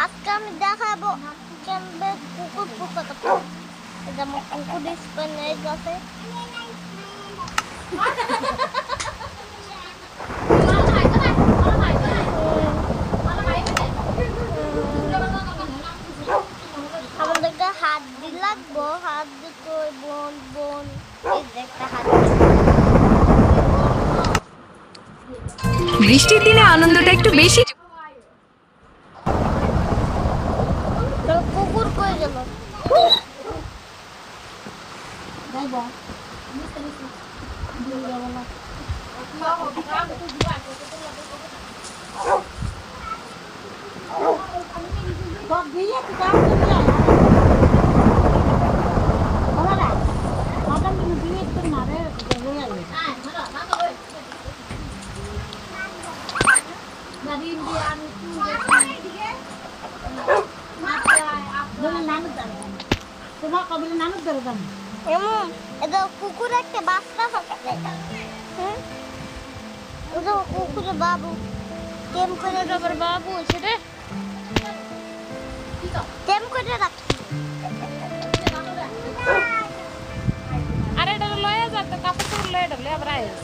আজকে আমি দেখাবো কেমনে কুকুর পোকা কাটে। এটা আমার কুকুর স্পেনের কাছে আমাদেরকে হাত দিয়ে লাগবো, হাত দিতে বোন বোন এই যে একটা হাত। বৃষ্টির দিনে আনন্দটা একটু বেশি। কুকুর কই গেল? এমন এটা কুকুর একটা বাচ্চা থাকছে। হ্যাঁ ওটা কুকুরের বাবু কেম করে আবার বাবু হয়েছে রে। কেম করে রাখছি। আরে এটা লয়ে যাতে কাপড় চোপড় লয়ে এটা লয়ে আবার আইস